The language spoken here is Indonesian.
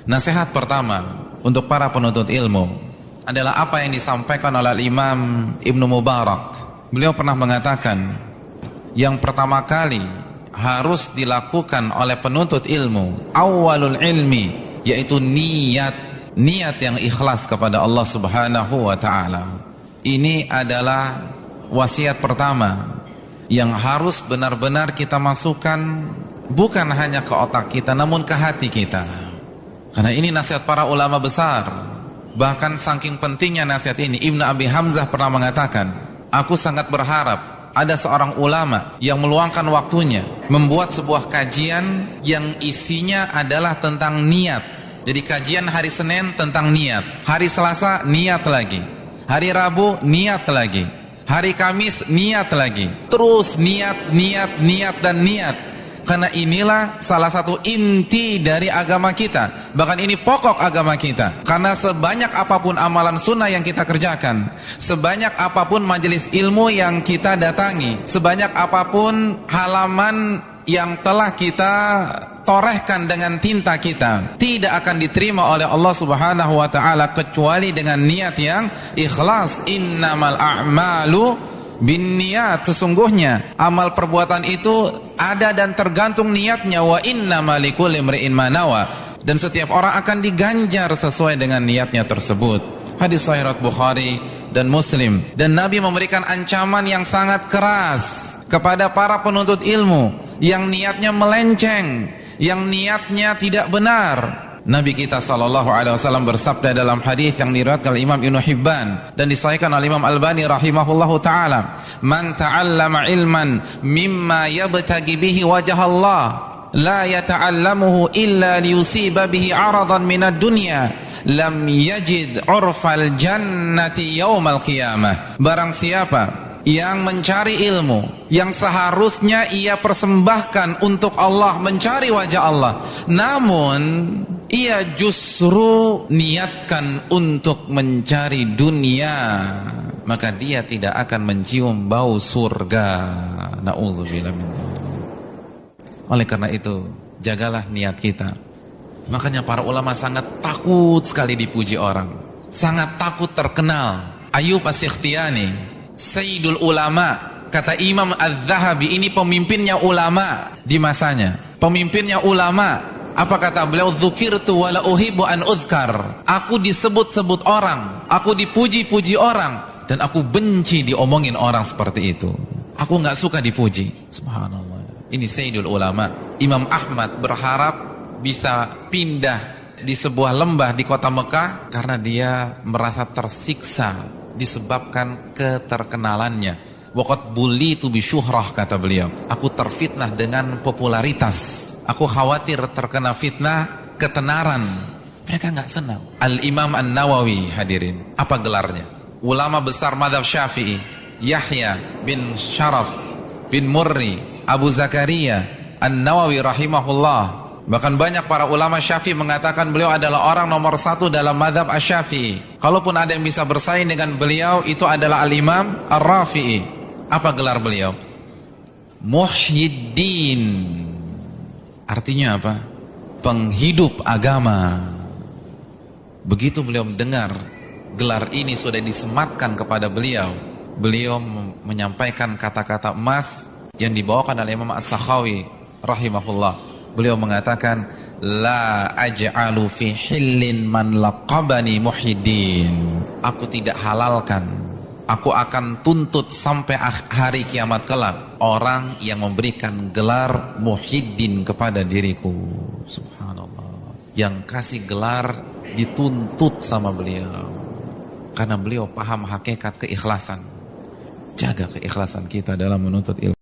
Nasihat pertama untuk para penuntut ilmu adalah apa yang disampaikan oleh Imam Ibnu Mubarak. Beliau pernah mengatakan, yang pertama kali harus dilakukan oleh penuntut ilmu, awalul ilmi, yaitu niat yang ikhlas kepada Allah Subhanahu wa ta'ala. Ini adalah wasiat pertama yang harus benar-benar kita masukkan, bukan hanya ke otak kita namun ke hati kita. Karena ini nasihat para ulama besar. Bahkan saking pentingnya nasihat ini, Ibnu Abi Hamzah pernah mengatakan, aku sangat berharap ada seorang ulama yang meluangkan waktunya membuat sebuah kajian yang isinya adalah tentang niat. Jadi kajian hari Senin tentang niat, hari Selasa niat lagi, hari Rabu niat lagi, hari Kamis niat lagi, terus niat dan niat. Karena inilah salah satu inti dari agama kita. Bahkan ini pokok agama kita. Karena sebanyak apapun amalan sunnah yang kita kerjakan, sebanyak apapun majelis ilmu yang kita datangi, sebanyak apapun halaman yang telah kita torehkan dengan tinta kita, tidak akan diterima oleh Allah Subhanahu wa ta'ala kecuali dengan niat yang ikhlas. Innamal a'malu bin niat, sesungguhnya amal perbuatan itu ada dan tergantung niatnya. Wa innamal likulli imri'in ma nawa, dan setiap orang akan diganjar sesuai dengan niatnya tersebut. Hadis sahih riwayat Bukhari dan Muslim. Dan Nabi memberikan ancaman yang sangat keras kepada para penuntut ilmu yang niatnya melenceng, yang niatnya tidak benar. Nabi kita SAW bersabda dalam hadis yang diriwayatkan oleh Imam Ibnu Hibban dan disahihkan oleh Imam Albani rahimahullahu taala, "Man ta'allama ilman mimma yabtaghi bihi wajh Allah, la yata'allamuhu illa liyusiba bihi 'aradan minad dunya, lam yajid 'urfal jannati yaumal qiyamah." Barang siapa yang mencari ilmu yang seharusnya ia persembahkan untuk Allah, mencari wajah Allah, namun ia justru niatkan untuk mencari dunia, maka dia tidak akan mencium bau surga. Na'udzubillah min dzalik. Oleh karena itu, jagalah niat kita. Makanya para ulama sangat takut sekali dipuji orang, sangat takut terkenal. Ayyub As-Sikhtiyani, Sayyidul Ulama, kata Imam Az-Zahabi, ini pemimpinnya ulama di masanya, pemimpinnya ulama. Apa kata beliau? Dzukirtu wa la uhibbu an udhkar. Aku disebut-sebut orang, aku dipuji-puji orang, dan aku benci diomongin orang seperti itu. Aku nggak suka dipuji. Subhanallah. Ini Sayyidul Ulama. Imam Ahmad berharap bisa pindah di sebuah lembah di kota Mekah karena dia merasa tersiksa disebabkan keterkenalannya. Waqad bulitu bi syuhrah, kata beliau. Aku terfitnah dengan popularitas. Aku khawatir terkena fitnah ketenaran. Mereka nggak senang. Al-Imam An-Nawawi, hadirin, apa gelarnya? Ulama besar mazhab Syafi'i, Yahya bin Sharaf bin Murri Abu Zakaria An-Nawawi rahimahullah. Bahkan banyak para ulama Syafi'i mengatakan beliau adalah orang nomor 1 dalam mazhab Asy-Syafi'i. Kalaupun ada yang bisa bersaing dengan beliau, itu adalah Al-Imam Ar-Rafi'i. Apa gelar beliau? Muhyiddin. Artinya apa? Penghidup agama. Begitu beliau mendengar gelar ini sudah disematkan kepada beliau, beliau menyampaikan kata-kata emas yang dibawakan oleh Imam As-Sakhawi rahimahullah. Beliau mengatakan, la aj'alu fi hillin man laqabani Muhyiddin. Aku tidak halalkan, aku akan tuntut sampai hari kiamat kelak orang yang memberikan gelar Muhyiddin kepada diriku. Subhanallah. Yang kasih gelar dituntut sama beliau, karena beliau paham hakikat keikhlasan. Jaga keikhlasan kita dalam menuntut ilmu.